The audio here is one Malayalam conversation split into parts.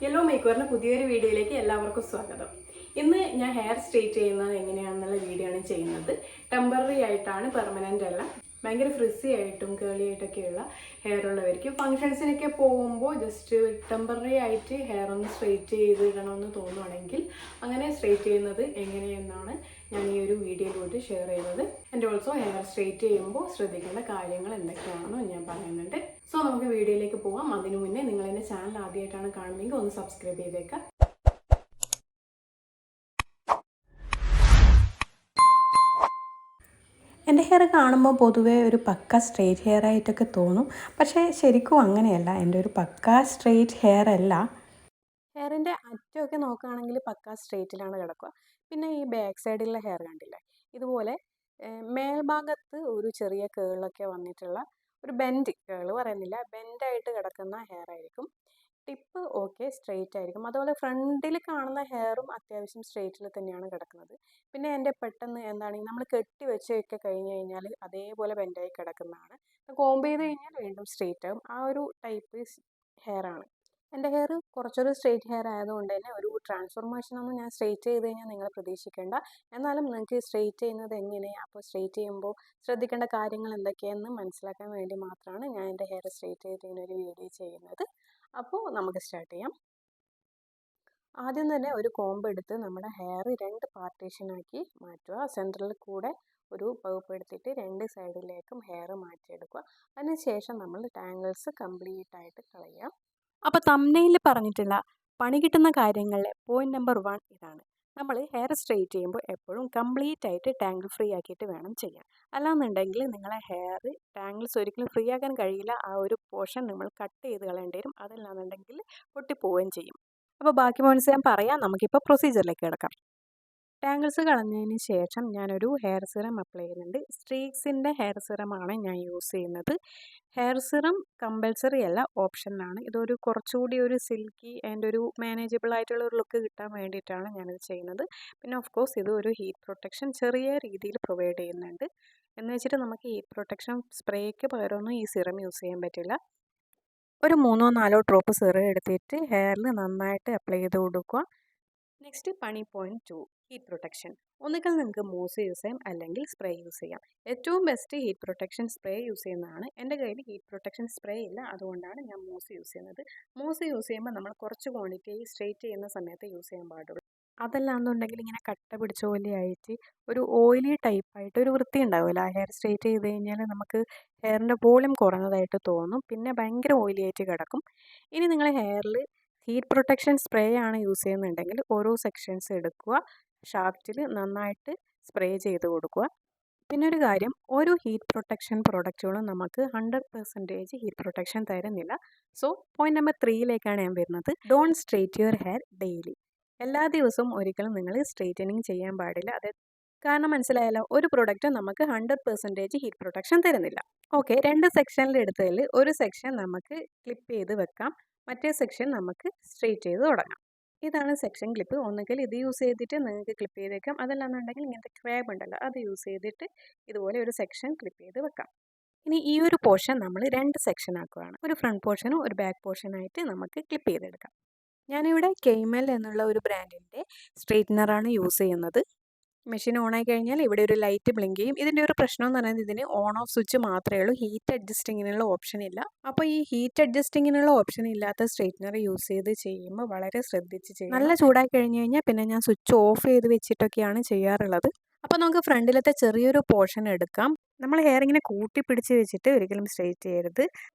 യെല്ലോ മേക്കറിൻ്റെ പുതിയൊരു വീഡിയോയിലേക്ക് എല്ലാവർക്കും സ്വാഗതം. ഇന്ന് ഞാൻ ഹെയർ സ്ട്രെയിറ്റ് ചെയ്യുന്നത് എങ്ങനെയാണെന്നുള്ള വീഡിയോ ആണ് ചെയ്യുന്നത്. ടെമ്പററി ആയിട്ടാണ്, പെർമനൻ്റ് അല്ല. ഭയങ്കര ഫ്രിസി ആയിട്ടും കേളി ആയിട്ടൊക്കെയുള്ള ഹെയർ ഉള്ളവർക്ക് ഫങ്ഷൻസിനൊക്കെ പോകുമ്പോൾ ജസ്റ്റ് ടെമ്പററി ആയിട്ട് ഹെയർ ഒന്ന് സ്ട്രെയിറ്റ് ചെയ്തിടണമെന്ന് തോന്നുവാണെങ്കിൽ അങ്ങനെ സ്ട്രെയിറ്റ് ചെയ്യുന്നത് എങ്ങനെയെന്നാണ് ഞാൻ ഈ ഒരു വീഡിയോയിലൂടെ ഷെയർ ചെയ്യുന്നത്. ആൻഡ് ഓൾസോ ഹെയർ സ്ട്രെയിറ്റ് ചെയ്യുമ്പോൾ ശ്രദ്ധിക്കേണ്ട കാര്യങ്ങൾ എന്തൊക്കെയാണെന്ന് ഞാൻ പറയുന്നുണ്ട്. സോ നമുക്ക് വീഡിയോയിലേക്ക് പോകാം. അതിനു മുന്നേ നിങ്ങൾ എൻ്റെ ചാനൽ ആദ്യമായിട്ടാണ് കാണുന്നതെങ്കിൽ ഒന്ന് സബ്സ്ക്രൈബ് ചെയ്തേക്കാം. എൻ്റെ ഹെയർ കാണുമ്പോൾ പൊതുവേ ഒരു പക്ക സ്ട്രെയിറ്റ് ഹെയർ ആയിട്ടൊക്കെ തോന്നും. പക്ഷേ ശരിക്കും അങ്ങനെയല്ല. എൻ്റെ ഒരു പക്ക സ്ട്രെയിറ്റ് ഹെയർ അല്ല. ഹെയറിൻ്റെ അറ്റമൊക്കെ നോക്കുകയാണെങ്കിൽ പക്ക സ്ട്രെയിറ്റിലാണ് കിടക്കുക. പിന്നെ ഈ ബാക്ക് സൈഡിലുള്ള ഹെയർ കണ്ടില്ലേ, ഇതുപോലെ മേൽഭാഗത്ത് ഒരു ചെറിയ കേളൊക്കെ വന്നിട്ടുള്ള ഒരു ബെൻഡ്, കേള് പറയുന്നില്ല, ബെൻഡായിട്ട് കിടക്കുന്ന ഹെയർ ആയിരിക്കും. ടിപ്പ് ഓക്കെ സ്ട്രെയിറ്റ് ആയിരിക്കും. അതുപോലെ ഫ്രണ്ടിൽ കാണുന്ന ഹെയറും അത്യാവശ്യം സ്ട്രെയിറ്റിൽ തന്നെയാണ് കിടക്കുന്നത്. പിന്നെ എൻ്റെ പെട്ടെന്ന് എന്താണ് നമ്മൾ കെട്ടി വെച്ചൊക്കെ കഴിഞ്ഞ് കഴിഞ്ഞാൽ അതേപോലെ ബെൻഡായി കിടക്കുന്നതാണ്. കോംബ് ചെയ്ത് കഴിഞ്ഞാൽ വീണ്ടും സ്ട്രെയിറ്റ് ആകും. ആ ഒരു ടൈപ്പ് ഹെയർ ആണ്. എൻ്റെ ഹെയർ കുറച്ചൊരു സ്ട്രെയിറ്റ് ഹെയർ ആയതുകൊണ്ട് തന്നെ ഒരു ട്രാൻസ്ഫോർമേഷനൊന്നും ഞാൻ സ്ട്രെയിറ്റ് ചെയ്ത് കഴിഞ്ഞാൽ നിങ്ങൾ പ്രതീക്ഷിക്കേണ്ട. എന്നാലും നിങ്ങൾക്ക് സ്ട്രെയിറ്റ് ചെയ്യുന്നത് എങ്ങനെയാണ്, അപ്പോൾ സ്ട്രെയിറ്റ് ചെയ്യുമ്പോൾ ശ്രദ്ധിക്കേണ്ട കാര്യങ്ങൾ എന്തൊക്കെയാണെന്ന് മനസ്സിലാക്കാൻ വേണ്ടി മാത്രമാണ് ഞാൻ എൻ്റെ ഹെയർ സ്ട്രെയിറ്റ് ചെയ്ത് ഒരു വീഡിയോ ചെയ്യുന്നത്. അപ്പോൾ നമുക്ക് സ്റ്റാർട്ട് ചെയ്യാം. ആദ്യം തന്നെ ഒരു കോംബ് എടുത്ത് നമ്മുടെ ഹെയർ രണ്ട് പാർട്ടീഷനാക്കി മാറ്റുക. സെൻറ്ററിൽ കൂടെ ഒരു പൗപ്പ് എടുത്തിട്ട് രണ്ട് സൈഡിലേക്കും ഹെയർ മാറ്റിയെടുക്കുക. അതിനുശേഷം നമ്മൾ ടാങ്കിൾസ് കംപ്ലീറ്റ് ആയിട്ട് കളയുക. അപ്പോൾ തംബ്നെയിലിൽ പറഞ്ഞിട്ടുള്ള പണി കിട്ടുന്ന കാര്യങ്ങളിലെ പോയിന്റ് നമ്പർ 1 ഇതാണ്. നമ്മൾ ഹെയർ സ്ട്രെയിറ്റ് ചെയ്യുമ്പോൾ എപ്പോഴും കംപ്ലീറ്റ് ആയിട്ട് ടാങ്കിൾ ഫ്രീ ആക്കിയിട്ട് വേണം ചെയ്യാൻ. അല്ലാന്നുണ്ടെങ്കിൽ നിങ്ങളെ ഹെയർ ടാങ്കിൾസ് ഒരിക്കലും ഫ്രീ ആക്കാൻ കഴിയില്ല. ആ ഒരു പോർഷൻ നമ്മൾ കട്ട് ചെയ്ത് കളയേണ്ടി വരും. അതല്ലാന്നുണ്ടെങ്കിൽ പൊട്ടിപ്പോവുകയും ചെയ്യും. അപ്പോൾ ബാക്കി പോയിന്റ്സ് ഞാൻ പറയാം. നമുക്കിപ്പോൾ പ്രൊസീജിയറിലേക്ക് കിടക്കാം. ടാങ്കിൾസ് കളഞ്ഞതിന് ശേഷം ഞാനൊരു ഹെയർ സിറം അപ്ലൈ ചെയ്യുന്നുണ്ട്. സ്ട്രീക്സിൻ്റെ ഹെയർ സിറമാണ് ഞാൻ യൂസ് ചെയ്യുന്നത്. ഹെയർ സിറം കമ്പൽസറി അല്ല, ഓപ്ഷനാണ്. ഇതൊരു കുറച്ചുകൂടി ഒരു സിൽക്കി ആൻഡ് ഒരു മാനേജബിൾ ആയിട്ടുള്ള ഒരു ലുക്ക് കിട്ടാൻ വേണ്ടിയിട്ടാണ് ഞാനിത് ചെയ്യുന്നത്. പിന്നെ ഓഫ് കോഴ്സ് ഇത് ഒരു ഹീറ്റ് പ്രൊട്ടക്ഷൻ ചെറിയ രീതിയിൽ പ്രൊവൈഡ് ചെയ്യുന്നുണ്ട്. എന്ന് വെച്ചിട്ട് നമുക്ക് ഹീറ്റ് പ്രൊട്ടക്ഷൻ സ്പ്രേക്ക് പകരമൊന്നും ഈ സിറം യൂസ് ചെയ്യാൻ പറ്റില്ല. ഒരു 3-4 ഡ്രോപ്പ് സിറം എടുത്തിട്ട് ഹെയറിൽ നന്നായിട്ട് അപ്ലൈ ചെയ്ത് കൊടുക്കുക. നെക്സ്റ്റ് പണി പോയിന്റ് 2, ഹീറ്റ് പ്രൊട്ടക്ഷൻ. ഒന്നുകിൽ നിങ്ങൾക്ക് മൂസ് യൂസ് ചെയ്യാം, അല്ലെങ്കിൽ സ്പ്രേ യൂസ് ചെയ്യാം. ഏറ്റവും best heat protection spray use ചെയ്യുന്നതാണ്. എൻ്റെ കയ്യിൽ ഹീറ്റ് പ്രൊട്ടക്ഷൻ സ്പ്രേ ഇല്ല, അതുകൊണ്ടാണ് ഞാൻ മൂസ് യൂസ് ചെയ്യുന്നത്. മൂസ് യൂസ് ചെയ്യുമ്പോൾ നമ്മൾ കുറച്ച് ക്വാണ്ടിറ്റി സ്ട്രെയിറ്റ് ചെയ്യുന്ന സമയത്ത് യൂസ് ചെയ്യാൻ പാടുള്ളൂ. അതല്ലാന്നുണ്ടെങ്കിൽ ഇങ്ങനെ കട്ട പിടിച്ച പോലെയായിട്ട് ഒരു ഓയിലി ടൈപ്പായിട്ട് ഒരു വൃത്തി ഉണ്ടാവില്ല. ഹെയർ സ്ട്രെയിറ്റ് ചെയ്ത് കഴിഞ്ഞാൽ നമുക്ക് ഹെയറിൻ്റെ വോളിയം കുറഞ്ഞതായിട്ട് തോന്നും. പിന്നെ ഭയങ്കര ഓയിലി ആയിട്ട് കിടക്കും. ഇനി നിങ്ങൾ ഹെയറിൽ ഹീറ്റ് പ്രൊട്ടക്ഷൻ സ്പ്രേ ആണ് യൂസ് ചെയ്യുന്നുണ്ടെങ്കിൽ ഓരോ സെക്ഷൻസ് എടുക്കുക, ഷാഫ്റ്റിൽ നന്നായിട്ട് സ്പ്രേ ചെയ്ത് കൊടുക്കുക. പിന്നെ ഒരു കാര്യം, ഓരോ ഹീറ്റ് പ്രൊട്ടക്ഷൻ പ്രോഡക്റ്റുകളും നമുക്ക് 100% ഹീറ്റ് പ്രൊട്ടക്ഷൻ തരുന്നില്ല. സോ പോയിന്റ് നമ്പർ 3യിലേക്കാണ് ഞാൻ വരുന്നത്. Don't straight your hair daily. എല്ലാ ദിവസവും ഒരിക്കലും നിങ്ങൾ സ്ട്രെയിറ്റനിങ് ചെയ്യാൻ പാടില്ല. അത് കാരണം മനസ്സിലായല്ലോ, ഒരു പ്രൊഡക്റ്റ് നമുക്ക് 100% ഹീറ്റ് പ്രൊട്ടക്ഷൻ തരുന്നില്ല. ഓക്കെ, രണ്ട് സെക്ഷനിൽ എടുത്തതിൽ ഒരു സെക്ഷൻ നമുക്ക് ക്ലിപ്പ് ചെയ്ത് വെക്കാം, മറ്റേ സെക്ഷൻ നമുക്ക് സ്ട്രെയിറ്റ് ചെയ്ത് തുടങ്ങാം. ഇതാണ് സെക്ഷൻ ക്ലിപ്പ്. ഒന്നുകിൽ ഇത് യൂസ് ചെയ്തിട്ട് നിങ്ങൾക്ക് ക്ലിപ്പ് ചെയ്ത് വെക്കാം, അതല്ലാന്നുണ്ടെങ്കിൽ ഇങ്ങനത്തെ ക്രാബ് ഉണ്ടല്ലോ അത് യൂസ് ചെയ്തിട്ട് ഇതുപോലെ ഒരു സെക്ഷൻ ക്ലിപ്പ് ചെയ്ത് വെക്കാം. ഇനി ഈ ഒരു പോർഷൻ നമ്മൾ രണ്ട് സെക്ഷൻ ആക്കുകയാണ്. ഒരു ഫ്രണ്ട് പോർഷനും ഒരു ബാക്ക് പോർഷനായിട്ട് നമുക്ക് ക്ലിപ്പ് ചെയ്തെടുക്കാം. ഞാനിവിടെ കെയ്മൽ എന്നുള്ള ഒരു ബ്രാൻഡിൻ്റെ സ്ട്രെയിറ്റ്നറാണ് യൂസ് ചെയ്യുന്നത്. മെഷീൻ ഓൺ ആയി കഴിഞ്ഞാൽ ഇവിടെ ഒരു ലൈറ്റ് ബ്ലിങ്ക് ചെയ്യും. ഇതിൻ്റെ ഒരു പ്രശ്നം എന്ന് പറയുന്നത് ഇതിന് ഓൺ ഓഫ് സ്വിച്ച് മാത്രമേ ഉള്ളൂ, ഹീറ്റ് അഡ്ജസ്റ്റിങ്ങിനുള്ള ഓപ്ഷൻ ഇല്ല. അപ്പോൾ ഈ ഹീറ്റ് അഡ്ജസ്റ്റിങ്ങിനുള്ള ഓപ്ഷൻ ഇല്ലാത്ത സ്ട്രെയിറ്റ്നർ യൂസ് ചെയ്ത് ചെയ്യുമ്പോൾ വളരെ ശ്രദ്ധിച്ച് ചെയ്യണം. നല്ല ചൂടായി കഴിഞ്ഞ് കഴിഞ്ഞാൽ പിന്നെ ഞാൻ സ്വിച്ച് ഓഫ് ചെയ്ത് വെച്ചിട്ടൊക്കെയാണ് ചെയ്യാറുള്ളത്. അപ്പോൾ നമുക്ക് ഫ്രണ്ടിലത്തെ ചെറിയൊരു പോർഷൻ എടുക്കാം. നമ്മൾ ഹെയർ ഇങ്ങനെ കൂട്ടിപ്പിടിച്ച് വെച്ചിട്ട് ഒരിക്കലും സ്ട്രെയിറ്റ് ചെയ്യരുത്.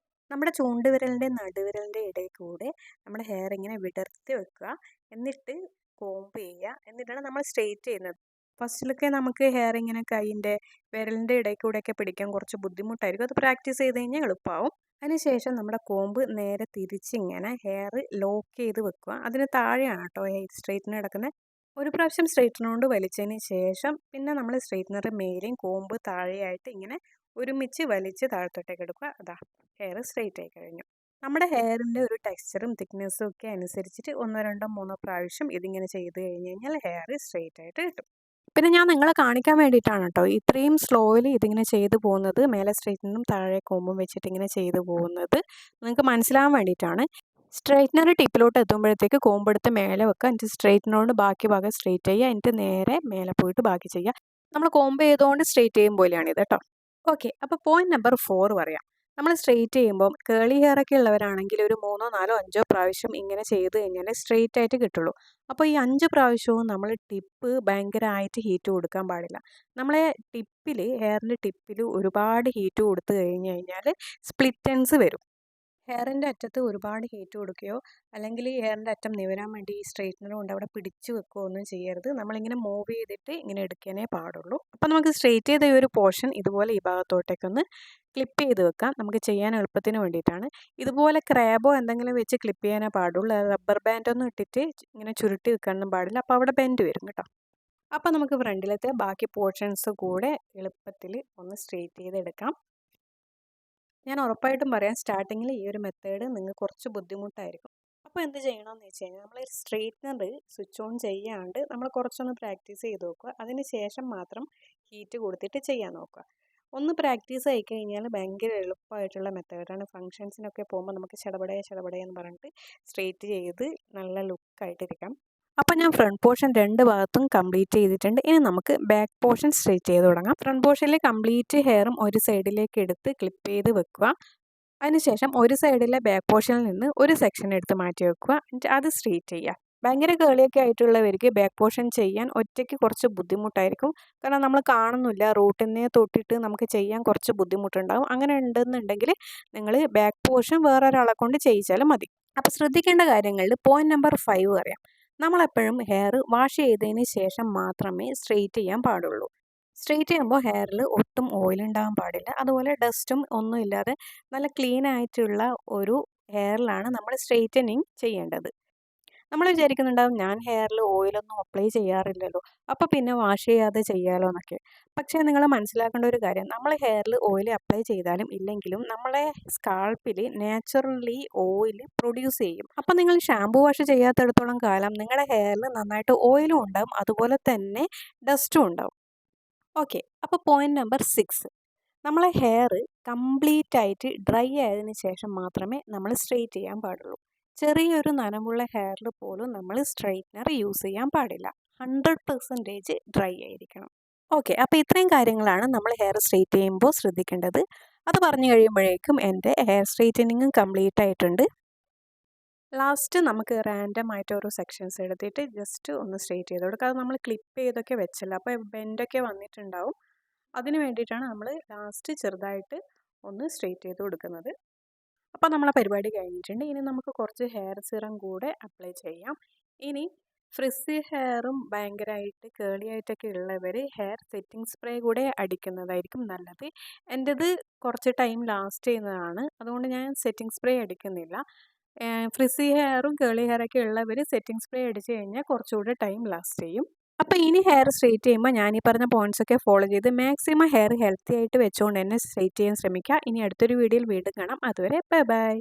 നമ്മുടെ ചൂണ്ടുവിരലിൻ്റെ നടുവിരലിൻ്റെ ഇടയിൽ കൂടെ നമ്മുടെ ഹെയർ ഇങ്ങനെ വിടർത്തി വെക്കുക, എന്നിട്ട് കോംബ് ചെയ്യുക. എന്നിട്ടാണ് നമ്മൾ സ്ട്രെയിറ്റ് ചെയ്യുന്നത്. ഫസ്റ്റിലൊക്കെ നമുക്ക് ഹെയർ ഇങ്ങനെ കൈയിൻ്റെ വിരലിൻ്റെ ഇടയിൽ കൂടെയൊക്കെ പിടിക്കാൻ കുറച്ച് ബുദ്ധിമുട്ടായിരിക്കും. അത് പ്രാക്ടീസ് ചെയ്ത് കഴിഞ്ഞാൽ എളുപ്പമാവും. അതിനുശേഷം നമ്മുടെ കോമ്പ് നേരെ തിരിച്ചിങ്ങനെ ഹെയർ ലോക്ക് ചെയ്ത് വെക്കുക. അതിന് താഴെയാണ് കേട്ടോ ഹെയർ സ്ട്രെയിറ്റ്നർ കിടക്കുന്നത്. ഒരു പ്രാവശ്യം സ്ട്രെയിറ്റ്നർ കൊണ്ട് വലിച്ചതിന് ശേഷം പിന്നെ നമ്മൾ സ്ട്രെയിറ്റ്നർ മേലെയും കോമ്പ് താഴെയായിട്ട് ഇങ്ങനെ ഒരുമിച്ച് വലിച്ച് താഴത്തോട്ടേക്ക് എടുക്കുക. അതാ ഹെയർ സ്ട്രെയിറ്റ് ആയി കഴിഞ്ഞു. നമ്മുടെ ഹെയറിൻ്റെ ഒരു ടെക്സ്ചറും തിക്നെസ്സും ഒക്കെ അനുസരിച്ചിട്ട് 1, 2, 3 പ്രാവശ്യം ഇതിങ്ങനെ ചെയ്ത് കഴിഞ്ഞ് കഴിഞ്ഞാൽ ഹെയർ സ്ട്രെയിറ്റ് ആയിട്ട് കിട്ടും. പിന്നെ ഞാൻ നിങ്ങളെ കാണിക്കാൻ വേണ്ടിയിട്ടാണ് കേട്ടോ ഇത്രയും സ്ലോലി ഇതിങ്ങനെ ചെയ്തു പോകുന്നത്. മേലെ സ്ട്രെയിറ്റനും താഴെ കോമ്പും വെച്ചിട്ട് ഇങ്ങനെ ചെയ്തു പോകുന്നത് നിങ്ങൾക്ക് മനസ്സിലാവാൻ വേണ്ടിയിട്ടാണ്. സ്ട്രൈറ്റ്നർ ടിപ്പിലോട്ട് എത്തുമ്പോഴത്തേക്ക് കോമ്പെടുത്ത് മേലെ വെക്കുക. എന്നിട്ട് സ്ട്രൈറ്റ്നറോട് ബാക്കി ഭാഗം സ്ട്രൈറ്റ് ചെയ്യുക. എന്നിട്ട് നേരെ മേലെ പോയിട്ട് ബാക്കി ചെയ്യുക. നമ്മൾ കോമ്പ് ചെയ്തുകൊണ്ട് സ്ട്രൈറ്റ് ചെയ്യും പോലെയാണിത് കേട്ടോ. ഓക്കെ, അപ്പോൾ പോയിന്റ് നമ്പർ 4 പറയാം. നമ്മൾ സ്ട്രെയിറ്റ് ചെയ്യുമ്പോൾ കേളി ഹെയർ ഒക്കെ ഉള്ളവരാണെങ്കിൽ ഒരു 3, 4, 5 പ്രാവശ്യം ഇങ്ങനെ ചെയ്ത് കഴിഞ്ഞാൽ സ്ട്രെയിറ്റ് ആയിട്ട് കിട്ടുള്ളൂ. അപ്പോൾ ഈ 5 പ്രാവശ്യവും നമ്മൾ ടിപ്പ് ഭയങ്കരമായിട്ട് ഹീറ്റ് കൊടുക്കാൻ പാടില്ല. നമ്മളെ ടിപ്പിൽ, ഹെയറിൻ്റെ ടിപ്പിൽ ഒരുപാട് ഹീറ്റ് കൊടുത്തു കഴിഞ്ഞ് കഴിഞ്ഞാൽ സ്പ്ലിറ്റ് എൻഡ്സ് വരും. ഹെയറിൻ്റെ അറ്റത്ത് ഒരുപാട് ഹീറ്റ് കൊടുക്കുകയോ അല്ലെങ്കിൽ ഈ ഹെയറിൻ്റെ അറ്റം നിവരാൻ വേണ്ടി ഈ സ്ട്രെയിറ്റ്നർ കൊണ്ട് അവിടെ പിടിച്ച് വെക്കുകയോ ഒന്നും ചെയ്യരുത്. നമ്മളിങ്ങനെ മൂവ് ചെയ്തിട്ട് ഇങ്ങനെ എടുക്കാനേ പാടുള്ളൂ. അപ്പോൾ നമുക്ക് സ്ട്രെയിറ്റ് ചെയ്ത ഈ ഒരു പോർഷൻ ഇതുപോലെ ഈ ഭാഗത്തോട്ടേക്കൊന്ന് ക്ലിപ്പ് ചെയ്ത് വെക്കാം. നമുക്ക് ചെയ്യാൻ എളുപ്പത്തിന് വേണ്ടിയിട്ടാണ്. ഇതുപോലെ ക്രാബോ എന്തെങ്കിലും വെച്ച് ക്ലിപ്പ് ചെയ്യാനേ പാടുള്ളൂ. റബ്ബർ ബാൻഡൊന്നും ഇട്ടിട്ട് ഇങ്ങനെ ചുരുട്ടി വെക്കാനൊന്നും പാടില്ല. അപ്പോൾ അവിടെ ബെൻഡ് വരും കേട്ടോ. അപ്പോൾ നമുക്ക് ഫ്രണ്ടിലത്തെ ബാക്കി പോർഷൻസ് കൂടെ എളുപ്പത്തിൽ ഒന്ന് സ്ട്രെയിറ്റ് ചെയ്തെടുക്കാം. ഞാൻ ഉറപ്പായിട്ടും പറയാം, സ്റ്റാർട്ടിങ്ങിൽ ഈ ഒരു മെത്തേഡ് നിങ്ങൾക്ക് കുറച്ച് ബുദ്ധിമുട്ടായിരിക്കും. അപ്പോൾ എന്ത് ചെയ്യണമെന്ന് വെച്ച് കഴിഞ്ഞാൽ നമ്മൾ സ്ട്രെയിറ്റ്നർ സ്വിച്ച് ഓൺ ചെയ്യാണ്ട് നമ്മൾ കുറച്ചൊന്ന് പ്രാക്ടീസ് ചെയ്ത് നോക്കുക. അതിന് ശേഷം മാത്രം ഹീറ്റ് കൊടുത്തിട്ട് ചെയ്യാൻ നോക്കുക. ഒന്ന് പ്രാക്ടീസ് ആയി കഴിഞ്ഞാൽ ഭയങ്കര എളുപ്പമായിട്ടുള്ള മെത്തേഡാണ്. ഫങ്ഷൻസിനൊക്കെ പോകുമ്പോൾ നമുക്ക് ചടപടേ എന്ന് പറഞ്ഞിട്ട് സ്ട്രെയിറ്റ് ചെയ്ത് നല്ല ലുക്കായിട്ടിരിക്കാം. അപ്പോൾ ഞാൻ ഫ്രണ്ട് പോർഷൻ 2 ഭാഗത്തും കംപ്ലീറ്റ് ചെയ്തിട്ടുണ്ട്. ഇനി നമുക്ക് ബാക്ക് പോർഷൻ സ്ട്രെയിറ്റ് ചെയ്ത് തുടങ്ങാം. ഫ്രണ്ട് പോർഷനിൽ കംപ്ലീറ്റ് ഹെയറും ഒരു സൈഡിലേക്ക് എടുത്ത് ക്ലിപ്പ് ചെയ്ത് വെക്കുക. അതിനുശേഷം ഒരു സൈഡിലെ ബാക്ക് പോർഷനിൽ നിന്ന് ഒരു സെക്ഷൻ എടുത്ത് മാറ്റി വെക്കുക. എന്നിട്ട് അത് സ്ട്രെയിറ്റ് ചെയ്യുക. ഭയങ്കര കേളിയൊക്കെ ആയിട്ടുള്ളവർക്ക് ബാക്ക് പോർഷൻ ചെയ്യാൻ ഒറ്റയ്ക്ക് കുറച്ച് ബുദ്ധിമുട്ടായിരിക്കും. കാരണം നമ്മൾ കാണുന്നില്ല, റൂട്ടിനെ തൊട്ടിട്ട് നമുക്ക് ചെയ്യാൻ കുറച്ച് ബുദ്ധിമുട്ടുണ്ടാകും. അങ്ങനെ ഉണ്ടെന്നുണ്ടെങ്കിൽ നിങ്ങൾ ബാക്ക് പോർഷൻ വേറൊരാളെ കൊണ്ട് ചെയ്യിച്ചാലും മതി. അപ്പോൾ ശ്രദ്ധിക്കേണ്ട കാര്യങ്ങളിൽ പോയിന്റ് നമ്പർ 5 പറയാം. നമ്മളെപ്പോഴും ഹെയർ വാഷ് ചെയ്തതിന് ശേഷം മാത്രമേ സ്ട്രെയിറ്റ് ചെയ്യാൻ പാടുള്ളൂ. സ്ട്രെയിറ്റ് ചെയ്യുമ്പോൾ ഹെയറിൽ ഒട്ടും ഓയിൽ ഉണ്ടാകാൻ പാടില്ല. അതുപോലെ ഡസ്റ്റും ഒന്നും ഇല്ലാതെ നല്ല ക്ലീൻ ആയിട്ടുള്ള ഒരു ഹെയറിലാണ് നമ്മൾ സ്ട്രെയിറ്റനിങ് ചെയ്യേണ്ടത്. നമ്മൾ വിചാരിക്കുന്നുണ്ടാവും, ഞാൻ ഹെയറിൽ ഓയിലൊന്നും അപ്ലൈ ചെയ്യാറില്ലല്ലോ, അപ്പോൾ പിന്നെ വാഷ് ചെയ്യാതെ ചെയ്യാമല്ലോ എന്നൊക്കെ. പക്ഷേ നിങ്ങൾ മനസ്സിലാക്കേണ്ട ഒരു കാര്യം, നമ്മൾ ഹെയറിൽ ഓയിൽ അപ്ലൈ ചെയ്താലും ഇല്ലെങ്കിലും നമ്മളെ സ്കാൾപ്പിൽ നാച്ചുറലി ഓയിൽ പ്രൊഡ്യൂസ് ചെയ്യും. അപ്പോൾ നിങ്ങൾ ഷാമ്പു വാഷ് ചെയ്യാത്തിടത്തോളം കാലം നിങ്ങളുടെ ഹെയറിൽ നന്നായിട്ട് ഓയിലും ഉണ്ടാവും, അതുപോലെ തന്നെ ഡസ്റ്റും ഉണ്ടാവും. ഓക്കെ, അപ്പോൾ പോയിന്റ് നമ്പർ 6, നമ്മളെ ഹെയർ കംപ്ലീറ്റ് ആയിട്ട് ഡ്രൈ ആയതിനു ശേഷം മാത്രമേ നമ്മൾ സ്ട്രെയിറ്റ് ചെയ്യാൻ പാടുള്ളൂ. ചെറിയൊരു നനമുള്ള ഹെയറിൽ പോലും നമ്മൾ സ്ട്രെയിറ്റ്നർ യൂസ് ചെയ്യാൻ പാടില്ല. 100% ഡ്രൈ ആയിരിക്കണം. ഓക്കെ, അപ്പോൾ ഇത്രയും കാര്യങ്ങളാണ് നമ്മൾ ഹെയർ സ്ട്രെയിറ്റ് ചെയ്യുമ്പോൾ ശ്രദ്ധിക്കേണ്ടത്. അത് പറഞ്ഞു കഴിയുമ്പോഴേക്കും എൻ്റെ ഹെയർ സ്ട്രെയിറ്റനിങ്ങും കംപ്ലീറ്റ് ആയിട്ടുണ്ട്. ലാസ്റ്റ് നമുക്ക് റാൻഡം ആയിട്ട് ഓരോ സെക്ഷൻസ് എടുത്തിട്ട് ജസ്റ്റ് ഒന്ന് സ്ട്രെയിറ്റ് ചെയ്ത് കൊടുക്കുക. അത് നമ്മൾ ക്ലിപ്പ് ചെയ്തൊക്കെ വെച്ചല്ലോ, അപ്പോൾ ബെൻഡൊക്കെ വന്നിട്ടുണ്ടാവും. അതിന് വേണ്ടിയിട്ടാണ് നമ്മൾ ലാസ്റ്റ് ചെറുതായിട്ട് ഒന്ന് സ്ട്രെയിറ്റ് ചെയ്ത് കൊടുക്കുന്നത്. അപ്പോൾ നമ്മളെ പരിപാടി കഴിഞ്ഞിട്ടുണ്ട്. ഇനി നമുക്ക് കുറച്ച് ഹെയർ സിറം കൂടെ അപ്ലൈ ചെയ്യാം. ഇനി ഫ്രിസി ഹെയറും ഭയങ്കരമായിട്ട് കേളി ആയിട്ടൊക്കെ ഉള്ളവർ ഹെയർ സെറ്റിംഗ് സ്പ്രേ കൂടെ അടിക്കുന്നതായിരിക്കും നല്ലത്. എൻ്റേത് കുറച്ച് ടൈം ലാസ്റ്റ് ചെയ്യുന്നതാണ്, അതുകൊണ്ട് ഞാൻ സെറ്റിംഗ് സ്പ്രേ അടിക്കുന്നില്ല. ഫ്രിസി ഹെയറും കേളി ഹെയറൊക്കെ ഉള്ളവർ സെറ്റിംഗ് സ്പ്രേ അടിച്ച് കഴിഞ്ഞാൽ കുറച്ചുകൂടെ ടൈം ലാസ്റ്റ് ചെയ്യും. അപ്പോൾ ഇനി ഹെയർ സ്ട്രെയിറ്റ് ചെയ്യുമ്പോൾ ഞാൻ ഈ പറഞ്ഞ പോയിൻറ്റ്സൊക്കെ ഫോളോ ചെയ്ത് മാക്സിമം ഹെയർ ഹെൽത്തി ആയിട്ട് വെച്ചുകൊണ്ട് തന്നെ സ്ട്രെയിറ്റ് ചെയ്യാൻ ശ്രമിക്കുക. ഇനി അടുത്തൊരു വീഡിയോയിൽ വീണ്ടും കാണാം. അതുവരെ ബൈ ബൈ.